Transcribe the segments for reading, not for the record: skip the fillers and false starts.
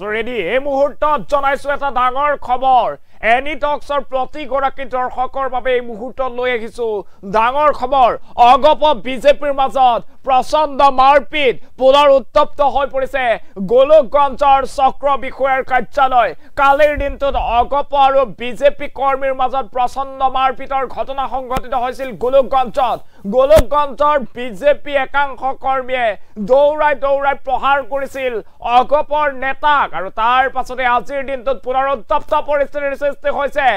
আজৰেদি এই মুহূৰ্তত জনাইছো এটা ডাঙৰ খবৰ এনি টক্সৰ প্ৰতিগৰাকী দৰ্শকৰ বাবে এই মুহূৰ্তত লৈ আহিছো ডাঙৰ খবৰ অগপ বিজেপিৰ মাজত প্ৰচণ্ড মাৰপিট পুনৰ উত্তপ্ত হৈ পৰিছে গোলকগঞ্জৰ চক্ৰ বিষয়াৰ কাৰ্যালয় কালিৰ দিনটোত অগপ আৰু বিজেপি কৰ্মীৰ মাজত প্ৰচণ্ড মাৰপিটৰ ঘটনা সংঘটিত হৈছিল গোলকগঞ্জৰ বিজেপি একাংশ কৰ্মীয়ে দৌৰাই প্ৰহাৰ কৰিছিল অগপৰ নেতাক আৰু তাৰ পাছতে আজিৰ দিনটোত পুনৰ উত্তপ্ত পৰিস্থিতিৰ সৃষ্টি হৈছে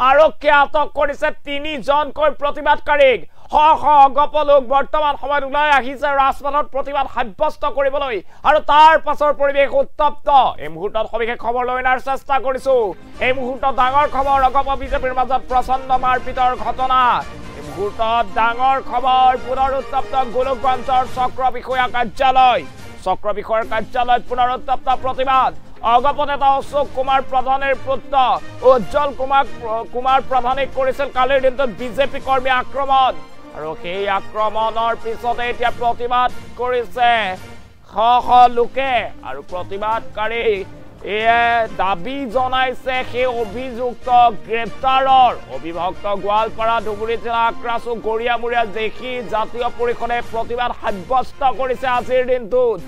আৰক্ষীয়ে আটক কৰিছে ৩ জনকৈ প্ৰতিবাদকাৰীক অগপ লোক বৰ্তমান সময়ত ওলাই আহিছে ৰাজপথত প্ৰতিবাদ সাব্যস্ত কৰিবলৈ আৰু তাৰ পাছৰ পৰিৱেশ উত্তপ্ত এই মুহূৰ্তত সবিশেষ খবৰ লৈ অনাৰ চেষ্টা কৰিছো এই মুহূৰ্তত ডাঙৰ খবৰ অগপ বিজেপিৰ মাজত প্ৰচণ্ড মাৰপিটৰ ঘটনা এই মুহূৰ্তত ডাঙৰ খবৰ পুনৰ উত্তপ্ত গোলকগঞ্জৰ চক্ৰ বিষয়া কাৰ্যালয়ত পুনৰ উত্তপ্ত প্ৰতিবাদ অগপ নেতা অশোক কুমাৰ প্ৰধানৰ পুত্ৰ উজ্জ্বল কুমাৰ প্ৰধানে কৰিছিল কালিৰ দিনটোত বিজেপি কৰ্মী আক্ৰমণ আৰু সেই আক্ৰমণৰ পিছতে এতিয়া প্ৰতিবাদ কৰিছে লোকে আৰু প্ৰতিবাদকাৰী দাবী জনাইছে সেই অভিযুক্ত গ্ৰেপ্তাৰৰ অভিভক্ত গোৱালপাৰা ধুবুৰী জিলা আক্ৰাচু গৰিয়ামুৰীয়া দেখি জাতীয় পৰিষদে প্ৰতিবাদ সাব্যস্ত কৰিছে আজিৰ দিনটোত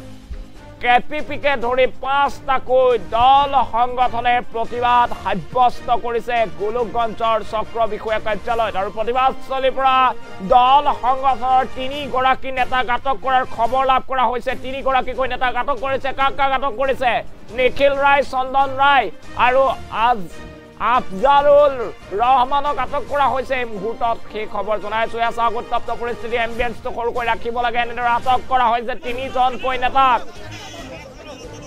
কেপিপিকে ধৰি 5টাকৈ দল সংগঠনে প্ৰতিবাদ সাব্যস্ত কৰিছে গোলকগঞ্জৰ চক্ৰ বিষয়া কাৰ্যালয়ত আৰু প্ৰতিবাদস্থলীৰ পৰা দল সংগঠনৰ 3গৰাকী নেতাক আটক কৰাৰ খবৰ লাভ কৰা হৈছে 3গৰাকীকৈ নেতাক আটক কৰিছে কাক আটক কৰিছে নিখিল ৰায় চন্দন ৰায় আৰু আফজালুল ৰহমানক আটক কৰা হৈছে এই মুহূৰ্তত সেই খবৰ জনাইছো এছা উত্তপ্ত পৰিস্থিতি এম্বিয়েন্সটো সৰুকৈ ৰাখিব লাগে এনেদৰে আটক কৰা হৈছে 3জনকৈ নেতাক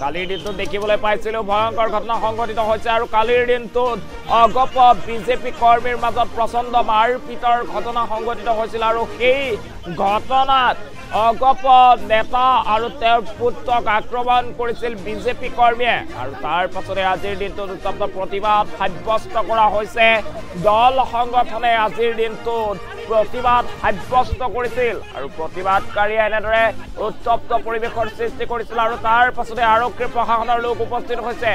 কালিৰ দিনটোত দেখিবলৈ পাইছিলো ভয়ংকৰ ঘটনা সংঘটিত হৈছে আৰু কালিৰ দিনটোত অগপ বিজেপি কৰ্মীৰ মাজত প্ৰচণ্ড মাৰপিটৰ ঘটনা সংঘটিত হৈছিল আৰু সেই ঘটনাত অগপ নেতা আৰু তেওঁৰ পুত্ৰক আক্ৰমণ কৰিছিল বিজেপি কৰ্মীয়ে আৰু তাৰ পাছতে আজিৰ দিনটোত উত্তপ্ত প্ৰতিবাদ সাব্যস্ত কৰা হৈছে দল সংগঠনে আজিৰ দিনটোত প্ৰতিবাদ সাব্যস্ত কৰিছিল আৰু প্ৰতিবাদকাৰীয়ে এনেদৰে উত্তপ্ত পৰিৱেশৰ সৃষ্টি কৰিছিল আৰু তাৰ পাছতে আৰক্ষী প্ৰশাসনৰ লোক উপস্থিত হৈছে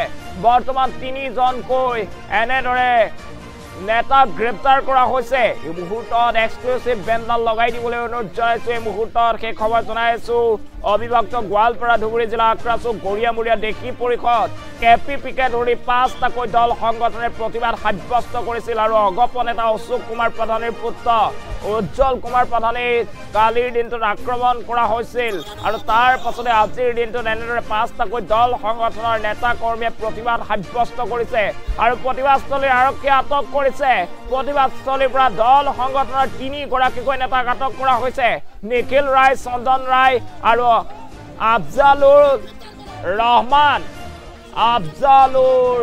বৰ্তমান 3জনকৈ এনেদৰে নেতাক গ্ৰেপ্তাৰ কৰা হৈছে এই মুহূৰ্তত এক্সক্লুসিভ বেনডাল লগাই দিবলৈ অনুৰোধ জনাইছো এই মুহূৰ্তত সেই খবৰ জনাইছো অভিভক্ত গোৱালপাৰা ধুবুৰী জিলা আক্ৰাচু গৰিয়ামুৰীয়া দেখি পৰিষদ কেপিপিকে ধৰি 5টাকৈ দল সংগঠনে প্ৰতিবাদ সাব্যস্ত কৰিছিল আৰু অগপ নেতা অশোক কুমাৰ প্ৰধানৰ পুত্ৰ উজ্জ্বল কুমাৰ প্ৰধানে কালিৰ দিনটোত আক্ৰমণ কৰা হৈছিল আৰু তাৰ পাছতে আজিৰ দিনটোত এনেদৰে 5টাকৈ দল সংগঠনৰ নেতা কৰ্মীয়ে প্ৰতিবাদ সাব্যস্ত কৰিছে আৰু প্ৰতিবাদস্থলীৰ আৰক্ষীয়ে আটক কৰিছে প্ৰতিবাদস্থলীৰ পৰা দল সংগঠনৰ 3গৰাকীকৈ নেতাক আটক কৰা হৈছে নিখিল ৰায় চন্দন ৰায় আৰু আফজালুৰ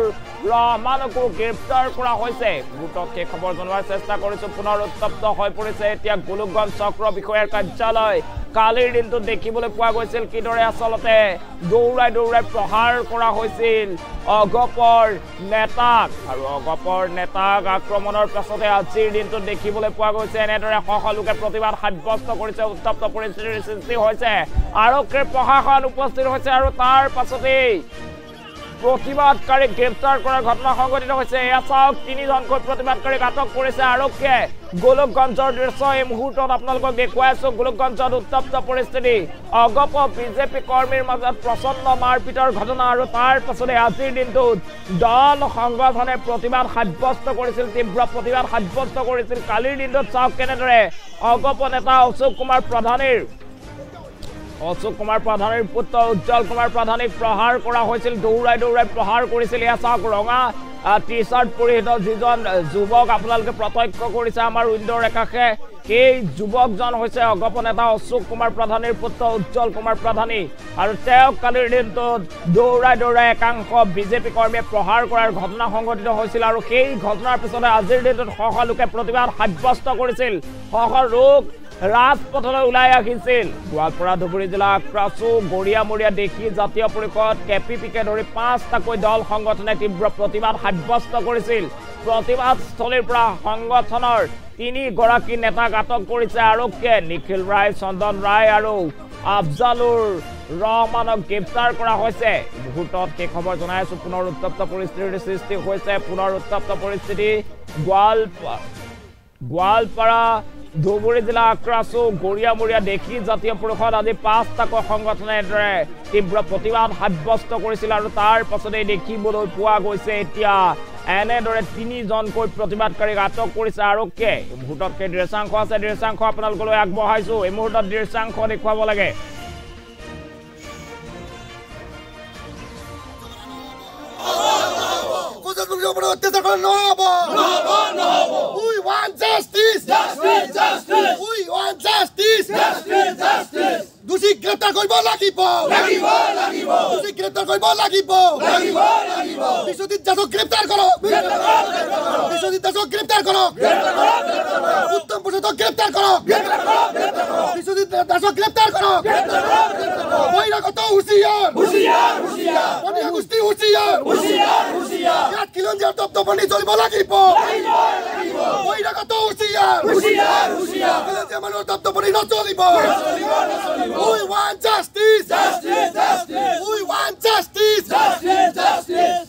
ৰহমানকো গ্ৰেপ্তাৰ কৰা হৈছে গোটক সেই খবৰ জনোৱাৰ চেষ্টা কৰিছো পুনৰ উত্তপ্ত হৈ পৰিছে এতিয়া গোলকগঞ্জ চক্ৰ বিষয়াৰ কাৰ্যালয় কালিৰ দিনটোত দেখিবলৈ পোৱা গৈছিল কিদৰে আচলতে দৌৰাই প্ৰহাৰ কৰা হৈছিল অগপৰ নেতাক আৰু অগপৰ নেতাক আক্ৰমণৰ পাছতে আজিৰ দিনটোত দেখিবলৈ পোৱা গৈছে এনেদৰে লোকে প্ৰতিবাদ সাব্যস্ত কৰিছে উত্তপ্ত পৰিস্থিতিৰ সৃষ্টি হৈছে আৰক্ষীৰ প্ৰশাসন উপস্থিত হৈছে আৰু তাৰ পাছতেই প্ৰতিবাদকাৰীক গ্ৰেপ্তাৰ কৰাৰ ঘটনা সংঘটিত হৈছে এয়া চাওক 3জনকৈ প্ৰতিবাদকাৰীক আটক কৰিছে আৰক্ষীয়ে গোলকগঞ্জৰ দৃশ্য এই মুহূৰ্তত আপোনালোকক দেখুৱাইছো গোলকগঞ্জত উত্তপ্ত পৰিস্থিতি অগপ বিজেপি কৰ্মীৰ মাজত প্ৰচণ্ড মাৰপিটৰ ঘটনা আৰু তাৰ পাছতে আজিৰ দিনটোত দল সংগঠনে প্ৰতিবাদ সাব্যস্ত কৰিছিল তীব্ৰ প্ৰতিবাদ সাব্যস্ত কৰিছিল কালিৰ দিনটোত চাওক কেনেদৰে অগপ নেতা অশোক কুমাৰ প্ৰধানৰ পুত্ৰ উজ্জ্বল কুমাৰ প্ৰধানক প্ৰহাৰ কৰা হৈছিল দৌৰাই প্ৰহাৰ কৰিছিল এয়া চাওক ৰঙা টি-শাৰ্ট পৰিহিত যিজন যুৱক আপোনালোকে প্ৰত্যক্ষ কৰিছে আমাৰ উইণ্ডৰ একাষে সেই যুৱকজন হৈছে অগপ নেতা অশোক কুমাৰ প্ৰধানৰ পুত্ৰ উজ্জ্বল কুমাৰ প্ৰধানী আৰু তেওঁক কালিৰ দিনটোত দৌৰাই একাংশ বিজেপি কৰ্মীয়ে প্ৰহাৰ কৰাৰ ঘটনা সংঘটিত হৈছিল আৰু সেই ঘটনাৰ পিছতে আজিৰ দিনটোত লোকে প্ৰতিবাদ সাব্যস্ত কৰিছিল লোক ৰাজপথলৈ ওলাই আহিছিল। গোৱালপাৰা ধুবুৰী জিলা আক্ৰাছু গৰিয়ামৰীয়া দেখি জাতীয় পৰিষদ কেপিপিকে ধৰি 5টাকৈ দল সংগঠনে তীব্ৰ প্ৰতিবাদ সাব্যস্ত কৰিছিল। প্ৰতিবাদস্থলীৰ পৰা সংগঠনৰ 3গৰাকী নেতাক আটক কৰিছে আৰক্ষীয়ে। নিখিল ৰায়, চন্দন ৰায় আৰু আফজালুৰ ৰহমানক গ্ৰেপ্তাৰ কৰা হৈছে। মুহূৰ্তত সেই খবৰ জনাই আছো। পুনৰ উত্তপ্ত পৰিস্থিতিৰ সৃষ্টি হৈছে। পুনৰ উত্তপ্ত পৰিস্থিতি গোৱালপাৰা ধুবুৰী জিলা আক্ৰাছু গৰিয়ামৰীয়া দেখি জাতীয় পৰিষদ আজি 5টাকৈ সংগঠনে এনেদৰে তীব্ৰ প্ৰতিবাদ সাব্যস্ত কৰিছিল আৰু তাৰ পাছতে দেখিবলৈ পোৱা গৈছে এতিয়া এনেদৰে 3জনকৈ প্ৰতিবাদকাৰীক আটক কৰিছে আৰক্ষীয়ে। এই মুহূৰ্তত সেই দৃশ্যাংশ আছে, দৃশ্যাংশ আপোনালোকলৈ আগবঢ়াইছো। এই মুহূৰ্তত দৃশ্যাংশ দেখুৱাব লাগে। দোষী গ্ৰেপ্তাৰ কৰিব লাগিব, দোষী গ্ৰেপ্তাৰ কৰিব লাগিব। বিশ্বজিৎ দাসক গ্ৰেপ্তাৰ কৰক, বিশ্বজিৎ দাসক গ্ৰেপ্তাৰ কৰক, উত্তম প্ৰসাদক গ্ৰেপ্তাৰ কৰক, বিশ্বজিৎ দাসক গ্ৰেপ্তাৰ কৰক। বহিৰাগত হুঁচিয়াৰ, পনীয়া গোষ্ঠী হুঁচিয়াৰ, ইয়াত খিলঞ্জীয়াৰ দপদপনি চলিব লাগিব। বহিৰাগত হুঁচিয়াৰ, খিলঞ্জীয়া মানুহৰ দপদপনি নচলিব। We want justice, justice, justice. We want justice, justice, justice.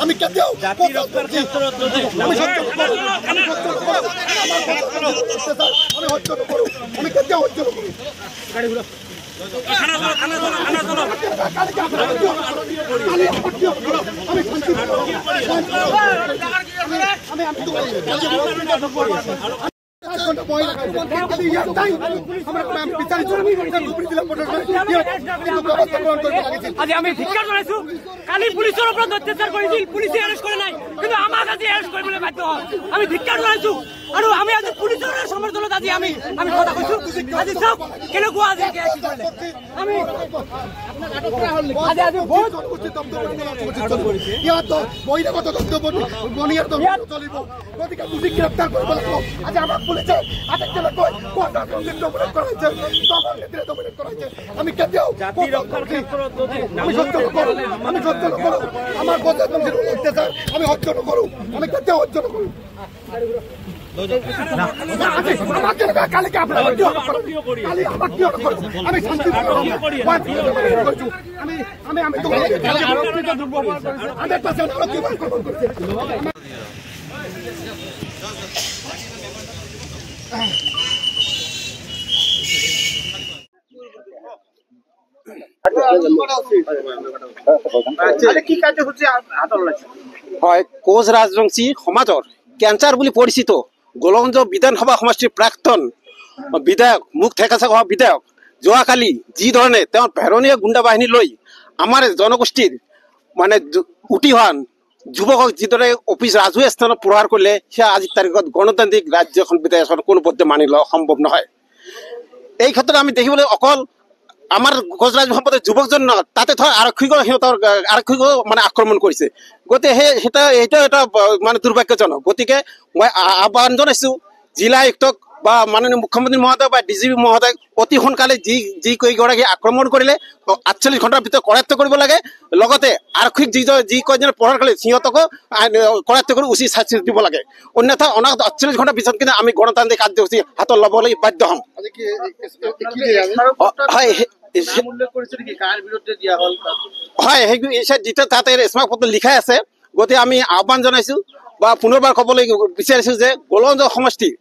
আমি কেতিয়াও আজি আমি ধিক্কাৰ জনাইছো। কালি পুলিচৰ ওপৰত অত্যাচাৰ কৰিছিল, পুলিচে এৰেষ্ট কৰা নাই, কিন্তু আমাক আজি এৰেষ্ট কৰিবলৈ বাধ্য হ'ল। আমি ধিক্কাৰ জনাইছো আৰু আমি আজি পুলিচৰ সমৰ্থনত আজি আমি কথা কৈছো। আজি চাওক কেনেকুৱা আজি আমি আজি বহুত ইয়াত বহিৰাগত বনিয়াৰ চলিব। গতিকে দোষী গ্ৰেপ্তাৰ কৰিব লাগিব। আজি আমাক পুলিচে আটাইতকৈ আমি কেতিয়াও আমি সহ্য নকৰো, আমি সহ্য নকৰো। আমাৰ অত্যাচাৰ আমি সহ্য নকৰো, আমি কেতিয়াও সহ্য নকৰো। কালিকে আপোনাক কিয় নকৰো, কালি আমাক কিয় নকৰো? আমি শান্তি হয়, কোচ ৰাজবংশী সমাজৰ কেঞ্চাৰ বুলি পৰিচিত গোলগঞ্জ বিধানসভা সমষ্টিৰ প্ৰাক্তন বিধায়ক মুখ থেকেচা হোৱা বিধায়ক যোৱাকালি যি ধৰণে তেওঁ ভেৰণীয়া গুণ্ডা বাহিনী লৈ আমাৰ জনগোষ্ঠীৰ মানে উঠি হোৱা যুৱকক যিদৰে অফিচ ৰাজহুৱা স্থানত প্ৰহাৰ কৰিলে, সেয়া আজিৰ তাৰিখত গণতান্ত্ৰিক ৰাজ্য এখন বিধায়ক কোনোপধ্যে মানি লোৱা সম্ভৱ নহয়। এই ক্ষেত্ৰত আমি দেখিবলৈ অকল আমাৰ গজৰাজ সম্পদৰ যুৱকজন তাতে ধৰ আৰক্ষীকো মানে আক্ৰমণ কৰিছে। গতিকে সেইটো এটা মানে দুৰ্ভাগ্যজনক। গতিকে মই আহ্বান জনাইছো জিলা আয়ুক্তক বা মাননীয় মুখ্যমন্ত্ৰী মহোদয় বা ডিজিপি মহোদয় অতি সোনকালে যি কেইগৰাকী আক্ৰমণ কৰিলে 48 ঘণ্টাৰ ভিতৰত কৰায়ত্ব কৰিব লাগে। লগতে আৰক্ষীক যি কেইজনে প্ৰহাৰ কৰিলে সিহঁতকো কৰায়ত্ব কৰি উচিত শাস্তি দিব লাগে। অন্যথা অনাগত 48 ঘণ্টাৰ পিছত কিন্তু আমি গণতান্ত্ৰিক কাৰ্যসূচী হাতত ল'বলৈ বাধ্য হ'ম। হয়, যিটো তাতে স্মাৰকপত্ৰ লিখাই আছে। গতিকে আমি আহ্বান জনাইছো বা পুনৰবাৰ ক'বলৈ বিচাৰিছো যে গোলগঞ্জ সমষ্টিৰ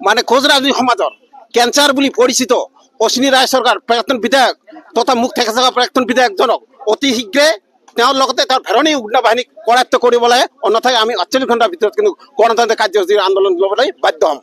মানে কোচ ৰাজবংশী সমাজৰ কেঞ্চাৰ বুলি পৰিচিত অশ্বিনী ৰায় চৰকাৰ প্ৰাক্তন বিধায়ক তথা মুখ থেকেচা প্ৰাক্তন বিধায়কজনক অতি শীঘ্ৰে তেওঁৰ লগতে তেওঁৰ ভেৰণী গুণ্ডা বাহিনীক কৰায়ত্ব কৰিব লাগে। অন্যথাই আমি 48 ঘণ্টাৰ ভিতৰত কিন্তু গণতান্ত্ৰিক কাৰ্যসূচীৰ আন্দোলন ল'বলৈ বাধ্য হ'ম।